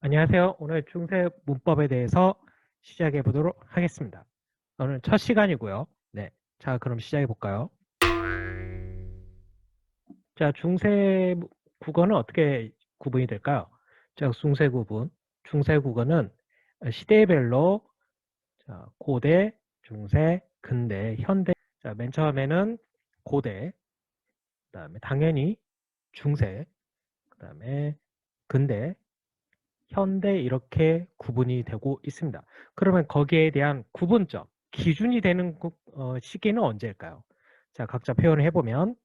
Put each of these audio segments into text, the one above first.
안녕하세요. 오늘 중세 문법에 대해서 시작해 보도록 하겠습니다. 오늘 첫 시간이고요. 네. 자, 그럼 시작해 볼까요? 자, 중세 국어는 어떻게 구분이 될까요? 자, 중세 구분. 중세 국어는 시대별로 자, 고대, 중세, 근대, 현대. 자, 맨 처음에는 고대, 그다음에 당연히 중세, 그다음에 근대, 현대 이렇게 구분이 되고 있습니다. 그러면 거기에 대한 구분점, 기준이 되는 시기는 언제일까요? 자, 각자 표현을 해보면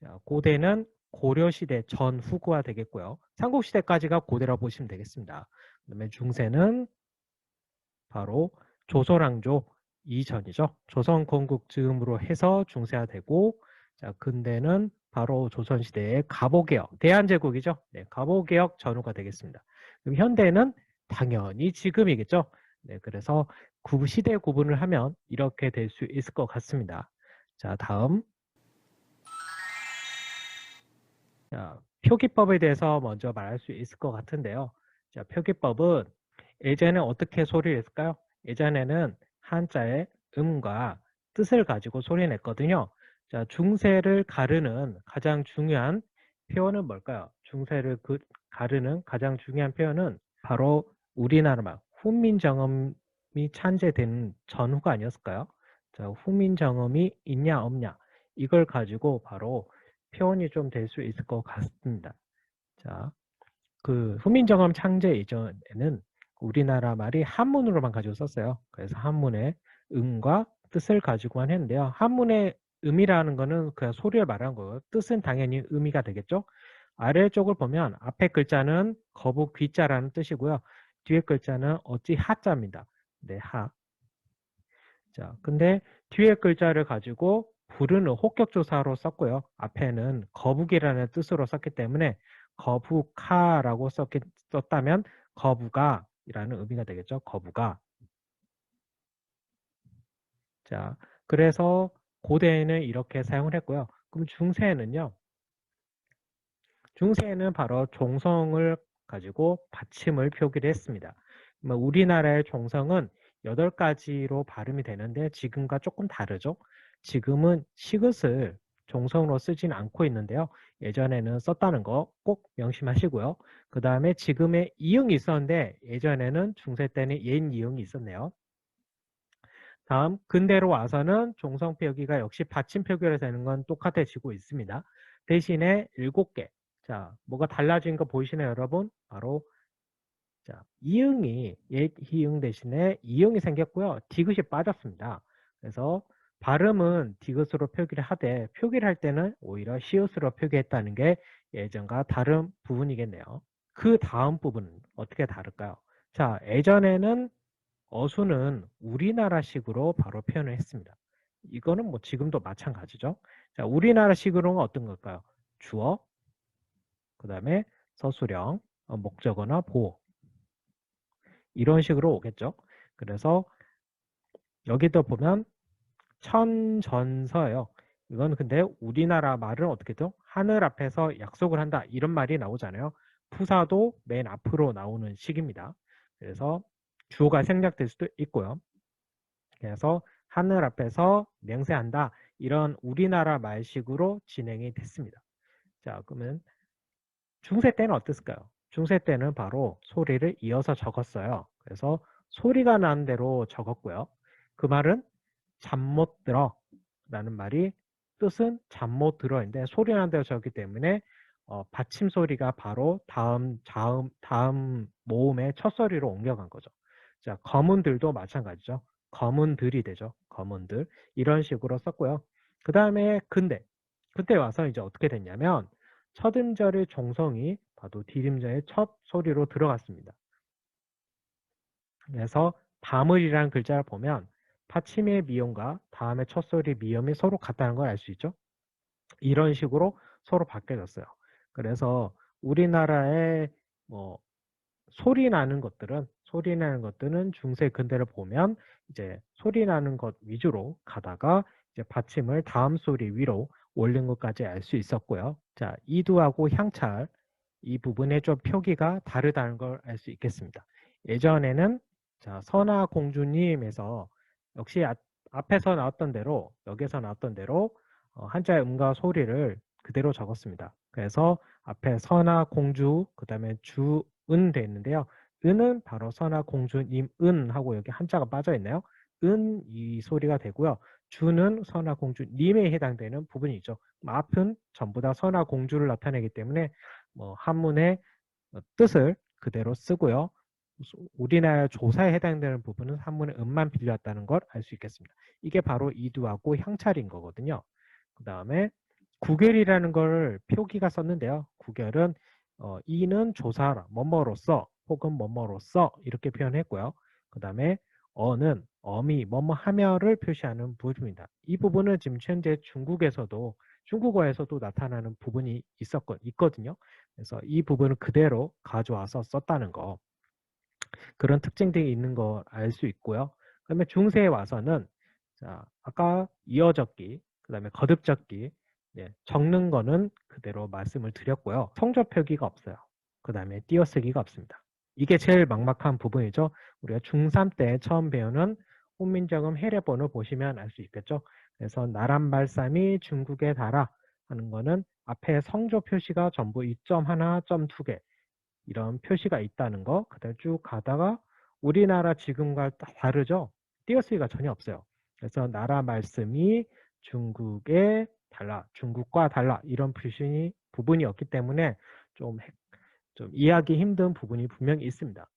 자, 고대는 고려시대 전후가 되겠고요. 삼국시대까지가 고대라고 보시면 되겠습니다. 그다음에 중세는 바로 조선왕조 이전이죠. 조선 건국 즈음으로 해서 중세가 되고, 자, 근대는 바로 조선시대의 갑오개혁, 대한제국이죠. 네, 갑오개혁 전후가 되겠습니다. 그럼 현대는 당연히 지금이겠죠. 네, 그래서 시대 구분을 하면 이렇게 될 수 있을 것 같습니다. 자, 다음. 자, 표기법에 대해서 먼저 말할 수 있을 것 같은데요. 자, 표기법은 예전에 어떻게 소리를 했을까요? 예전에는 한자의 음과 뜻을 가지고 소리 냈거든요. 자, 중세를 가르는 가장 중요한 표현은 뭘까요? 중세를 가르는 가장 중요한 표현은 바로 우리나라 말 훈민정음이 찬제된 전후가 아니었을까요? 자, 훈민정음이 있냐 없냐 이걸 가지고 바로 표현이 좀 될 수 있을 것 같습니다. 자, 그 훈민정음 창제 이전에는 우리나라 말이 한문으로만 가지고 썼어요. 그래서 한문의 음과 뜻을 가지고만 했는데요. 한문의 음이라는 거는 그냥 소리를 말하는 거고요. 뜻은 당연히 의미가 되겠죠. 아래쪽을 보면 앞에 글자는 거북 귀자라는 뜻이고요. 뒤에 글자는 어찌 하자입니다. 네, 하. 자, 근데 뒤에 글자를 가지고 부르는 혹격조사로 썼고요. 앞에는 거북이라는 뜻으로 썼기 때문에 거북하라고 썼다면 거북아이라는 의미가 되겠죠. 거북아. 자, 그래서 고대에는 이렇게 사용을 했고요. 그럼 중세에는요. 중세에는 바로 종성을 가지고 받침을 표기를 했습니다. 우리나라의 종성은 8가지로 발음이 되는데 지금과 조금 다르죠. 지금은 시긋을 종성으로 쓰진 않고 있는데요. 예전에는 썼다는 거 꼭 명심하시고요. 그 다음에 지금의 이응이 있었는데 예전에는 중세 때는 옛 이응이 있었네요. 다음 근대로 와서는 종성 표기가 역시 받침 표기로 되는 건 똑같아지고 있습니다. 대신에 7개. 자, 뭐가 달라진 거 보이시나요, 여러분? 바로 자, 이응이 옛 희응 대신에 이응이 생겼고요. 디귿이 빠졌습니다. 그래서 발음은 디귿으로 표기를 하되 표기를 할 때는 오히려 시옷으로 표기했다는 게 예전과 다른 부분이겠네요. 그 다음 부분은 어떻게 다를까요? 자, 예전에는 어수는 우리나라식으로 바로 표현을 했습니다. 이거는 뭐 지금도 마찬가지죠. 자, 우리나라식으로는 어떤 걸까요? 주어, 그 다음에 서술형, 목적어나 보어 이런 식으로 오겠죠. 그래서 여기도 보면 천전서예요. 이건 근데 우리나라 말은 어떻게 죠 하늘 앞에서 약속을 한다 이런 말이 나오잖아요. 푸사도 맨 앞으로 나오는 식입니다. 그래서 주어가 생략될 수도 있고요. 그래서 하늘 앞에서 맹세한다 이런 우리나라 말식으로 진행이 됐습니다. 자, 그러면 중세 때는 어땠을까요? 중세 때는 바로 소리를 이어서 적었어요. 그래서 소리가 나는 대로 적었고요. 그 말은 잠 못 들어 라는 말이 뜻은 잠 못 들어인데 소리 나는 대로 적기 때문에 받침 소리가 바로 다음 모음의 첫 소리로 옮겨간 거죠. 자, 검은들도 마찬가지죠. 검은들이 되죠. 검은들. 이런 식으로 썼고요. 그 다음에 근대 와서 이제 어떻게 됐냐면 첫 음절의 종성이 바로 뒷음절의 첫 소리로 들어갔습니다. 그래서 다물이라는 글자를 보면 파침의 미음과 다음의 첫 소리 미음이 서로 같다는 걸 알 수 있죠. 이런 식으로 서로 바뀌어졌어요. 그래서 우리나라의 뭐 소리 나는 것들은 중세 근대를 보면 이제 소리 나는 것 위주로 가다가 이제 받침을 다음 소리 위로 올린 것까지 알 수 있었고요. 자, 이두하고 향찰 이 부분에 좀 표기가 다르다는 걸 알 수 있겠습니다. 예전에는 자, 선아공주님에서 역시 앞에서 나왔던 대로, 여기서 나왔던 대로 한자의 음과 소리를 그대로 적었습니다. 그래서 앞에 선아공주, 그 다음에 주은 돼 있는데요. 은은 바로 선아공주님 은 하고 여기 한자가 빠져 있나요? 은 이 소리가 되고요. 주는 선아공주님에 해당되는 부분이죠. 앞은 전부 다 선아공주를 나타내기 때문에 뭐 한문의 뜻을 그대로 쓰고요. 우리나라 조사에 해당되는 부분은 한문의 음만 빌렸다는 걸 알 수 있겠습니다. 이게 바로 이두하고 향찰인 거거든요. 그 다음에 구결이라는 걸 표기가 썼는데요. 구결은 이는 조사하라, 뭐뭐로써 혹은 뭐뭐로써 이렇게 표현했고요. 그 다음에 어는 어미 뭐뭐 하며를 표시하는 부분입니다. 이 부분은 지금 현재 중국어에서도 나타나는 부분이 있거든요. 그래서 이 부분을 그대로 가져와서 썼다는 거. 그런 특징들이 있는 거 알 수 있고요. 그다음에 중세에 와서는 자, 아까 이어적기, 그다음에 거듭적기, 적는 거는 그대로 말씀을 드렸고요. 성조 표기가 없어요. 그다음에 띄어쓰기가 없습니다. 이게 제일 막막한 부분이죠. 우리가 중3 때 처음 배우는 훈민정음 해례본을 보시면 알 수 있겠죠. 그래서 나란말싸미 중국에 달아 하는 거는 앞에 성조 표시가 전부 2.1, 2개 이런 표시가 있다는 거. 그다음 쭉 가다가 우리나라 지금과 다르죠. 띄어쓰기가 전혀 없어요. 그래서 나라 말씀이 중국에 달라, 중국과 달라 이런 부분이 없기 때문에 좀, 좀 이해하기 힘든 부분이 분명히 있습니다.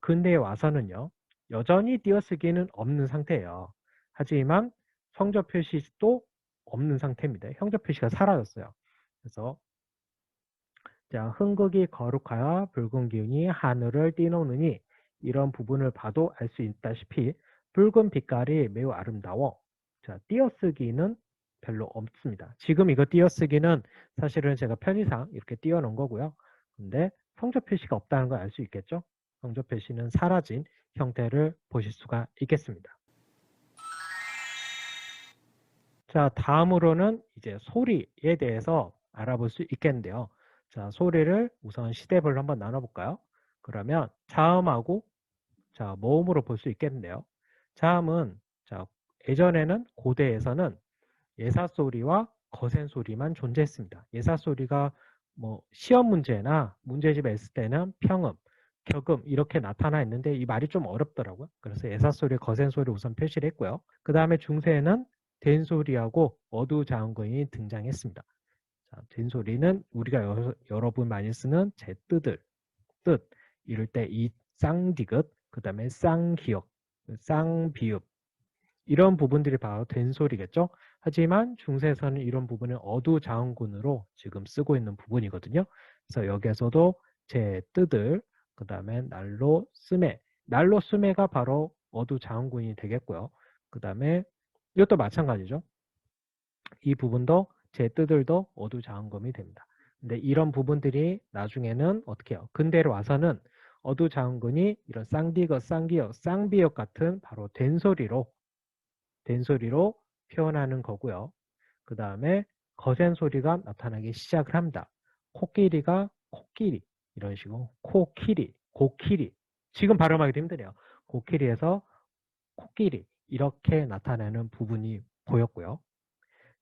근대에 와서는요. 여전히 띄어쓰기는 없는 상태예요. 하지만 성조 표시도 없는 상태입니다. 형조 표시가 사라졌어요. 그래서 자, 흥국이 거룩하여 붉은 기운이 하늘을 띠노느니 이런 부분을 봐도 알 수 있다시피 붉은 빛깔이 매우 아름다워. 자, 띄어쓰기는 별로 없습니다. 지금 이거 띄어쓰기는 사실은 제가 편의상 이렇게 띄워놓은 거고요. 근데 성조 표시가 없다는 걸 알 수 있겠죠? 성조 표시는 사라진 형태를 보실 수가 있겠습니다. 자, 다음으로는 이제 소리에 대해서 알아볼 수 있겠는데요. 자, 소리를 우선 시대별로 한번 나눠볼까요? 그러면 자음하고 자, 모음으로 볼 수 있겠는데요. 자음은 자, 예전에는 고대에서는 예사소리와 거센소리만 존재했습니다. 예사소리가 뭐 시험 문제나 문제집에 있을 때는 평음, 격음 이렇게 나타나 있는데 이 말이 좀 어렵더라고요. 그래서 예사소리, 거센소리 우선 표시를 했고요. 그 다음에 중세에는 된소리하고 어두자음근이 등장했습니다. 자, 된소리는 우리가 여러분 많이 쓰는 제뜨들, 뜻 이럴 때 이 쌍디귿, 그 다음에 쌍기역, 쌍비읍 이런 부분들이 바로 된소리겠죠. 하지만 중세에서는 이런 부분을 어두자음근으로 지금 쓰고 있는 부분이거든요. 그래서 여기에서도 제뜨들, 그 다음에 날로 쓰매, 날로 쓰매가 바로 어두자음근이 되겠고요. 그 다음에 이것도 마찬가지죠. 이 부분도 제뜨들도 어두자음금이 됩니다. 근데 이런 부분들이 나중에는 어떻게 해요? 근대로 와서는 어두자음근이 이런 쌍디귿, 쌍기역, 쌍비역 같은 바로 된소리로 표현하는 거고요. 그 다음에 거센 소리가 나타나기 시작을 합니다. 코끼리가 코끼리 이런 식으로 코끼리, 고끼리 지금 발음하기도 힘드네요. 고끼리에서 코끼리 이렇게 나타나는 부분이 보였고요.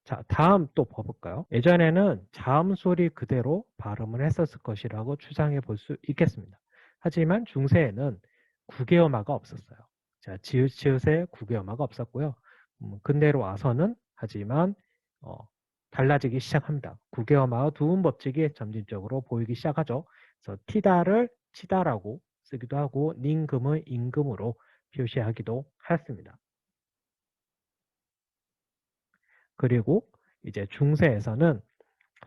자, 다음 또 봐볼까요? 예전에는 자음 소리 그대로 발음을 했었을 것이라고 추상해 볼 수 있겠습니다. 하지만 중세에는 구개어마가 없었어요. 자, 지읒지읒에 구개어마가 없었고요. 근대로 와서는 하지만 달라지기 시작합니다. 구개어마와 두음 법칙이 점진적으로 보이기 시작하죠. 그래서 티다를 치다라고 쓰기도 하고 닝금을 임금으로 표시하기도 했습니다. 그리고 이제 중세에서는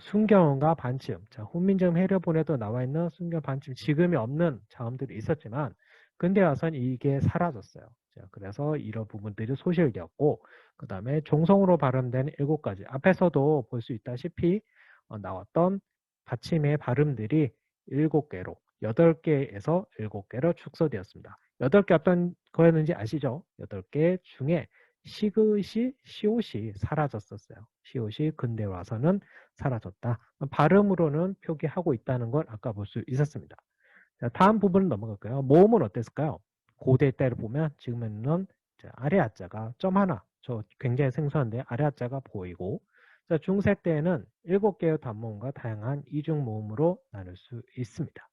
순경음과 반치음, 자, 훈민정음 해례본에도 나와 있는 순경, 반치음, 지금이 없는 자음들이 있었지만 근대 와서는 이게 사라졌어요. 자, 그래서 이런 부분들이 소실되었고 그 다음에 종성으로 발음된 7가지 앞에서도 볼 수 있다시피 나왔던 받침의 발음들이 7개로 8개에서 7개로 축소되었습니다. 8개 어떤 거였는지 아시죠? 8개 중에 시그시, 시옷이 사라졌었어요. 시옷이 근대에 와서는 사라졌다. 발음으로는 표기하고 있다는 걸 아까 볼 수 있었습니다. 자, 다음 부분을 넘어갈까요? 모음은 어땠을까요? 고대 때를 보면 지금은 아래 하자가 점 하나, 저 굉장히 생소한데 아래 하자가 보이고, 자, 중세 때에는 7개의 단모음과 다양한 이중 모음으로 나눌 수 있습니다.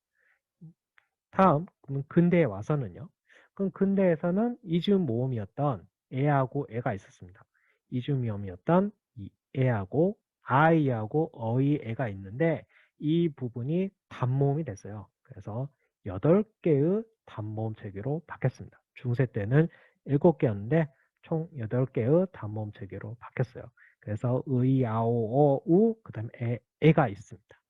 다음, 그럼 근대에 와서는요. 그럼 근대에서는 이중 모음이었던 에하고 에가 있었습니다. 이중 모음이었던 이 에하고 아이하고 어이 에가 있는데 이 부분이 단모음이 됐어요. 그래서 8개의 단모음 체계로 바뀌었습니다. 중세 때는 7개였는데 총 8개의 단모음 체계로 바뀌었어요. 그래서 의, 아오, 어, 우, 그 다음에 에가 있습니다.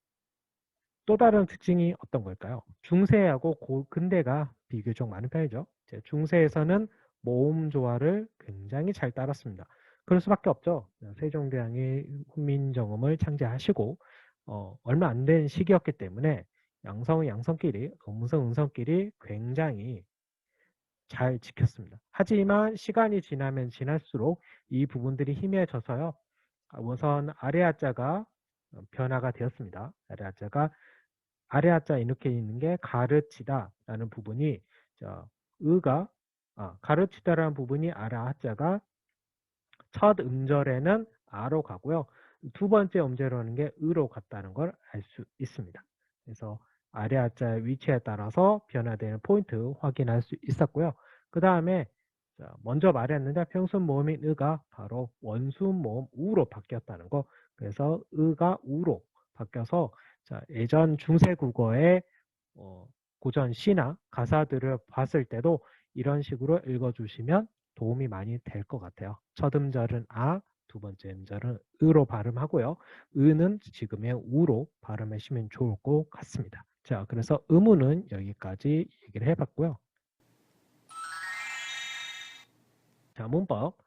또 다른 특징이 어떤 걸까요? 중세하고 근대가 비교적 많은 편이죠. 중세에서는 모음 조화를 굉장히 잘 따랐습니다. 그럴 수밖에 없죠. 세종대왕이 훈민정음을 창제하시고 얼마 안 된 시기였기 때문에 양성은 양성끼리, 음성 음성끼리 굉장히 잘 지켰습니다. 하지만 시간이 지나면 지날수록 이 부분들이 희미해져서요. 우선 아래 하자가 변화가 되었습니다. 아래 하자 이렇게 있는 게 가르치다라는 부분이 의가 가르치다라는 부분이 아래 하자가 첫 음절에는 아로 가고요. 두 번째 음절에는 게 의로 갔다는 걸 알 수 있습니다. 그래서 아래 하자의 위치에 따라서 변화되는 포인트 확인할 수 있었고요. 그 다음에 먼저 말했는데 평순 모음인 의가 바로 원순 모음 우로 바뀌었다는 거. 그래서 의가 우로 바뀌어서 예전 중세 국어의 고전 시나 가사들을 봤을 때도 이런 식으로 읽어주시면 도움이 많이 될 것 같아요. 첫 음절은 아, 두 번째 음절은 으로 발음하고요. 으는 지금의 우로 발음하시면 좋을 것 같습니다. 자, 그래서 의문은 여기까지 얘기를 해봤고요. 자, 문법.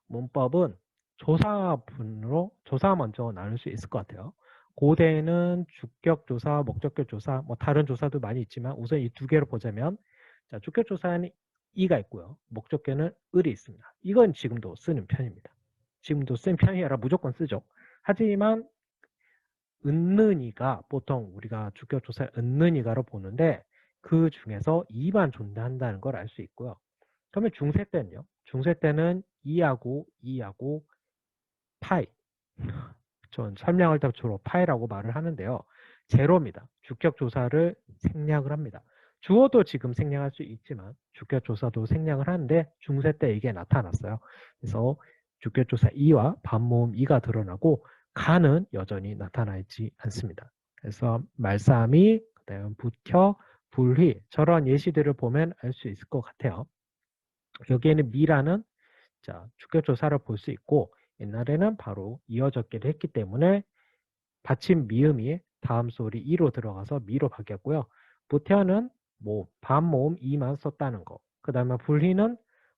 문법은 조사분으로 조사 먼저 나눌 수 있을 것 같아요. 고대에는 주격조사, 목적격조사, 뭐 다른 조사도 많이 있지만 우선 이 두 개로 보자면 자, 주격조사는 이가 있고요. 목적격은 을이 있습니다. 이건 지금도 쓰는 편입니다. 지금도 쓰는 편이 아니라 무조건 쓰죠. 하지만 은는이가 보통 우리가 주격조사 은는이가로 보는데 그 중에서 이만 존재한다는 걸 알 수 있고요. 그러면 중세 때는요. 중세 때는 이하고 파이. 전 설명할 때 주로 파이라고 말을 하는데요. 제로입니다. 주격 조사를 생략을 합니다. 주어도 지금 생략할 수 있지만 주격 조사도 생략을 하는데 중세 때 이게 나타났어요. 그래서 주격 조사 이와 반모음 이가 드러나고 가는 여전히 나타나 있지 않습니다. 그래서 말싸미, 그다음 붙여, 불휘 저런 예시들을 보면 알 수 있을 것 같아요. 여기에는 미라는 주격 조사를 볼 수 있고 옛날에는 바로 이어졌기도 했기 때문에 받침 미음이 다음 소리 이로 들어가서 미로 바뀌었고요. 부태어는 반모음 이만 썼다는 거. 그 다음에 불휘는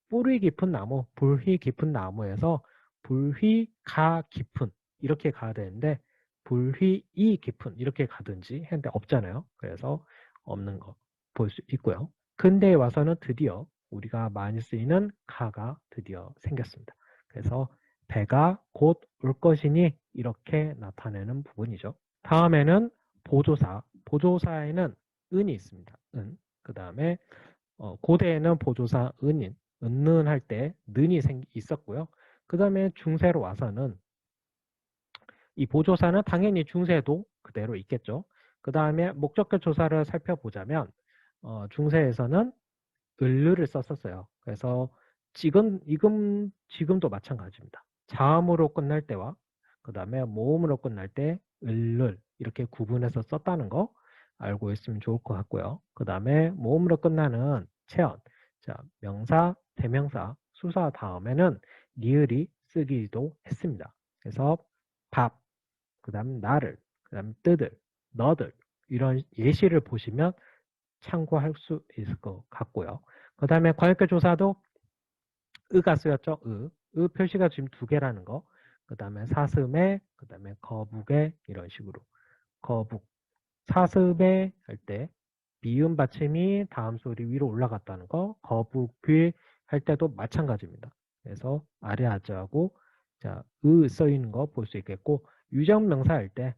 뿌리 깊은 나무, 불휘 깊은 나무에서 불휘 가 깊은 이렇게 가야 되는데 불휘 이 깊은 이렇게 가든지 했는데 없잖아요. 그래서 없는 거 볼 수 있고요. 근대에 와서는 드디어 우리가 많이 쓰이는 가가 드디어 생겼습니다. 그래서 배가 곧 올 것이니 이렇게 나타내는 부분이죠. 다음에는 보조사. 보조사에는 은이 있습니다. 은. 그 다음에 고대에는 보조사 은인, 은는 할 때 는이 있었고요. 그 다음에 중세로 와서는 이 보조사는 당연히 중세도 그대로 있겠죠. 그 다음에 목적격 조사를 살펴보자면 중세에서는 을르를 썼었어요. 그래서 지금도 마찬가지입니다. 자음으로 끝날 때와 그 다음에 모음으로 끝날 때 을를 이렇게 구분해서 썼다는 거 알고 있으면 좋을 것 같고요. 그 다음에 모음으로 끝나는 체언, 명사, 대명사, 수사 다음에는 리을이 쓰기도 했습니다. 그래서 밥, 그 다음 나를, 그 다음 뜨들, 너들 이런 예시를 보시면 참고할 수 있을 것 같고요. 그 다음에 과역계 조사도 의가 쓰였죠. 의 표시가 지금 두 개라는 거. 그 다음에 사슴에, 그 다음에 거북에 이런 식으로. 거북, 사슴에 할 때 미음 받침이 다음 소리 위로 올라갔다는 거. 거북귀 할 때도 마찬가지입니다. 그래서 아래 하자하고 자, 의 써 있는 거 볼 수 있겠고, 유전명사일 때,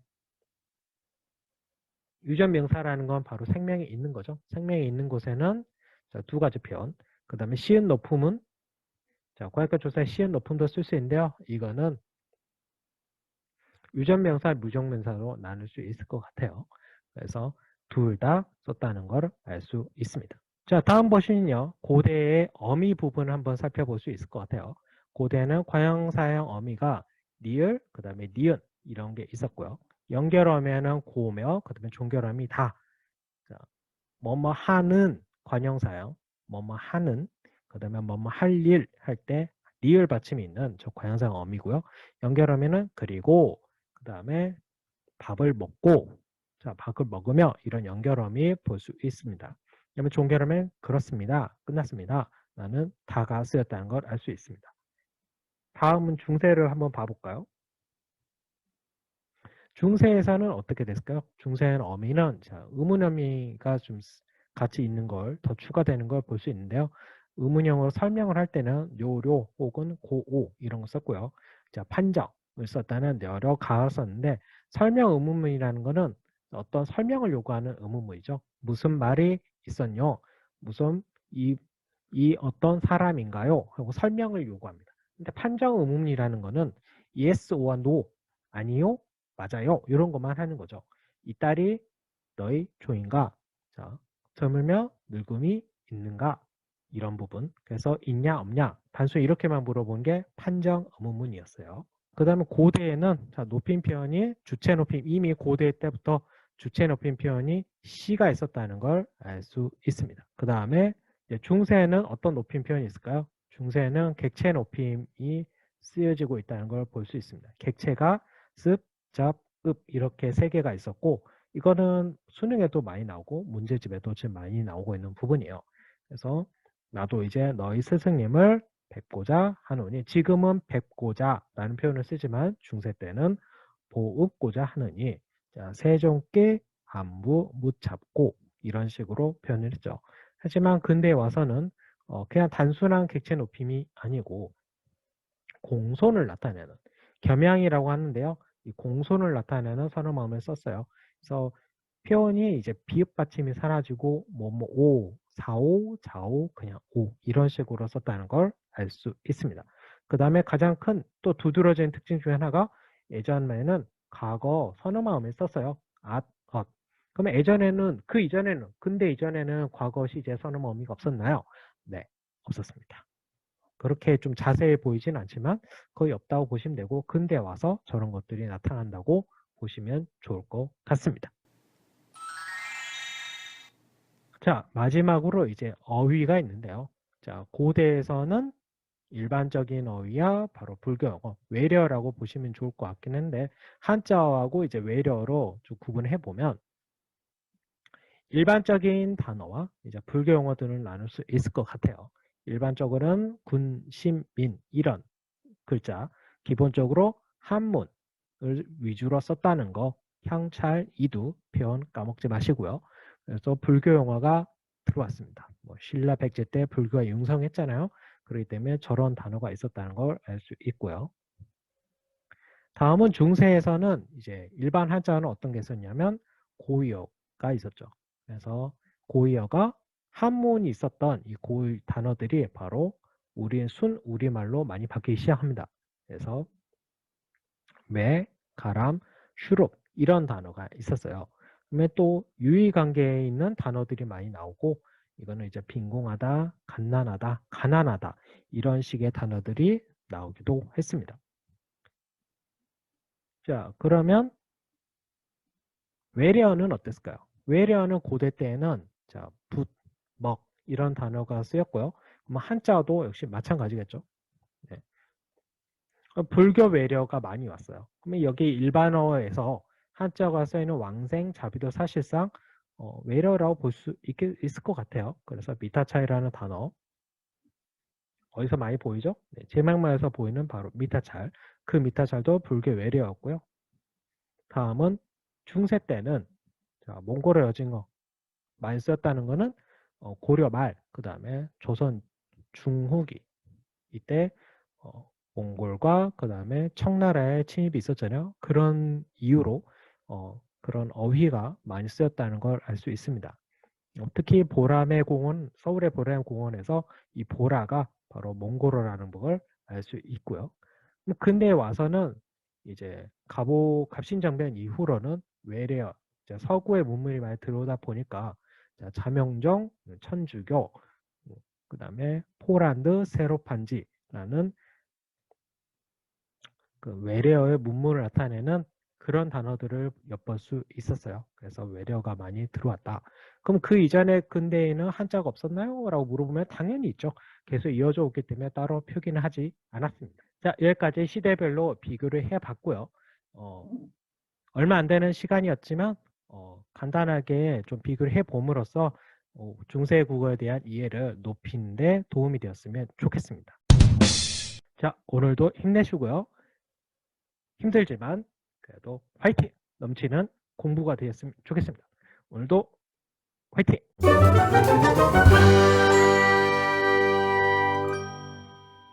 유전명사라는 건 바로 생명이 있는 거죠. 생명이 있는 곳에는 자, 두 가지 표현. 그 다음에 시은 높음은 자, 고약한 조사에 시은 높음도 쓸 수 있는데요. 이거는 유전명사, 무정명사로 나눌 수 있을 것 같아요. 그래서 둘 다 썼다는 걸 알 수 있습니다. 자, 다음 버전은요. 고대의 어미 부분을 한번 살펴볼 수 있을 것 같아요. 고대는 과형사형 어미가 리을, 그 다음에 니은 이런 게 있었고요. 연결어미에는 고며, 그 다음에 종결어미 다. 자, 뭐뭐 하는 관형사형, 뭐뭐 하는, 그 다음에 뭐뭐 할 일 할 때 리을 받침이 있는 저 관형사형 어미고요. 연결어미는 그리고, 그 다음에 밥을 먹고, 자, 밥을 먹으며 이런 연결어미 볼 수 있습니다. 그러면 종결어미는 그렇습니다. 끝났습니다. 나는 다가 쓰였다는 걸 알 수 있습니다. 다음은 중세를 한번 봐볼까요? 중세에서는 어떻게 됐을까요? 중세는 어미는 자, 의문어미가 좀 같이 있는 걸 더 추가되는 걸 볼 수 있는데요. 의문형으로 설명을 할 때는 요료 혹은 고오 이런 거 썼고요. 자, 판정을 썼다는 여러 가를 썼는데 설명 의문문이라는 거는 어떤 설명을 요구하는 의문문이죠. 무슨 말이 있었요? 무슨 이 어떤 사람인가요? 하고 설명을 요구합니다. 근데 판정 의문이라는 거는 yes or no 아니요 맞아요. 이런 것만 하는 거죠. 이 딸이 너희 조인가? 자, 젊으며 늙음이 있는가? 이런 부분. 그래서 있냐 없냐? 단순히 이렇게만 물어본 게 판정 의문문이었어요. 그 다음에 고대에는 자, 높임 표현이 주체 높임 이미 고대 때부터 주체 높임 표현이 시가 있었다는 걸 알 수 있습니다. 그 다음에 중세에는 어떤 높임 표현이 있을까요? 중세에는 객체 높임이 쓰여지고 있다는 걸 볼 수 있습니다. 객체가 습, 잡, 읍 이렇게 세 개가 있었고 이거는 수능에도 많이 나오고 문제집에도 지금 많이 나오고 있는 부분이에요. 그래서 나도 이제 너희 스승님을 뵙고자 하노니 지금은 뵙고자 라는 표현을 쓰지만 중세 때는 보읍고자 하느니 자, 세종께 안부 묻잡고 이런 식으로 표현을 했죠. 하지만 근대에 와서는 그냥 단순한 객체 높임이 아니고 공손을 나타내는 겸양이라고 하는데요. 이 공손을 나타내는 선어마음을 썼어요. 그래서 표현이 이제 비읍 받침이 사라지고 뭐뭐 오, 사오, 자오, 그냥 오 이런 식으로 썼다는 걸 알 수 있습니다. 그 다음에 가장 큰 또 두드러진 특징 중에 하나가 예전에는 과거 선어마음을 썼어요. 앗, 엇. 그러면 예전에는 그 이전에는 근대 이전에는 과거 시제 선어마음이가 없었나요? 네, 없었습니다. 그렇게 좀 자세히 보이진 않지만 거의 없다고 보시면 되고 근대 와서 저런 것들이 나타난다고 보시면 좋을 것 같습니다. 자, 마지막으로 이제 어휘가 있는데요. 자, 고대에서는 일반적인 어휘야 바로 불교 영어, 외려라고 보시면 좋을 것 같긴 한데 한자어하고 이제 외려로 좀 구분해 보면 일반적인 단어와 이제 불교 용어들을 나눌 수 있을 것 같아요. 일반적으로는 군, 심, 민 이런 글자 기본적으로 한문을 위주로 썼다는 거 향찰, 이두 표현 까먹지 마시고요. 그래서 불교 용어가 들어왔습니다. 뭐 신라 백제 때 불교가 융성했잖아요. 그렇기 때문에 저런 단어가 있었다는 걸 알 수 있고요. 다음은 중세에서는 이제 일반 한자어는 어떤 게 있었냐면 고유어가 있었죠. 그래서 고유어가 한문이 있었던 이 고유 단어들이 바로 순 우리말로 많이 바뀌기 시작합니다. 그래서 매, 가람, 슈룹 이런 단어가 있었어요. 그러면 또 유의관계에 있는 단어들이 많이 나오고 이거는 이제 빈궁하다, 갓난하다, 가난하다 이런 식의 단어들이 나오기도 했습니다. 자, 그러면 외래어는 어땠을까요? 외래어는 고대 때에는 자, 붓, 먹 이런 단어가 쓰였고요. 그럼 한자도 역시 마찬가지겠죠. 네. 불교 외래어가 많이 왔어요. 그러면 여기 일반어에서 한자가 쓰이는 왕생, 자비도 사실상 외래어라고 볼 수 있을 것 같아요. 그래서 미타차이라는 단어 어디서 많이 보이죠? 네, 제막마에서 보이는 바로 미타찰. 그 미타찰도 불교 외래어였고요. 다음은 중세 때는 자, 몽골의 여징어 많이 쓰였다는 거는 고려 말, 그 다음에 조선 중후기 이때 몽골과 그 다음에 청나라의 침입이 있었잖아요. 그런 이유로 그런 어휘가 많이 쓰였다는 걸 알 수 있습니다. 특히 보라매 공원, 서울의 보라매 공원에서 이 보라가 바로 몽골어라는 걸 알 수 있고요. 근데 와서는 이제 갑신정변 이후로는 외래어, 서구의 문물이 많이 들어오다 보니까 자명종, 천주교, 그 다음에 포란드, 세로판지라는 그 외래어의 문물을 나타내는 그런 단어들을 엿볼 수 있었어요. 그래서 외래어가 많이 들어왔다. 그럼 그 이전에 근대에는 한자가 없었나요? 라고 물어보면 당연히 있죠. 계속 이어져 오기 때문에 따로 표기는 하지 않았습니다. 자, 여기까지 시대별로 비교를 해봤고요. 얼마 안 되는 시간이었지만 간단하게 좀 비교를 해봄으로써 중세 국어에 대한 이해를 높이는 데 도움이 되었으면 좋겠습니다. 자, 오늘도 힘내시고요. 힘들지만 그래도 화이팅! 넘치는 공부가 되었으면 좋겠습니다. 오늘도 화이팅!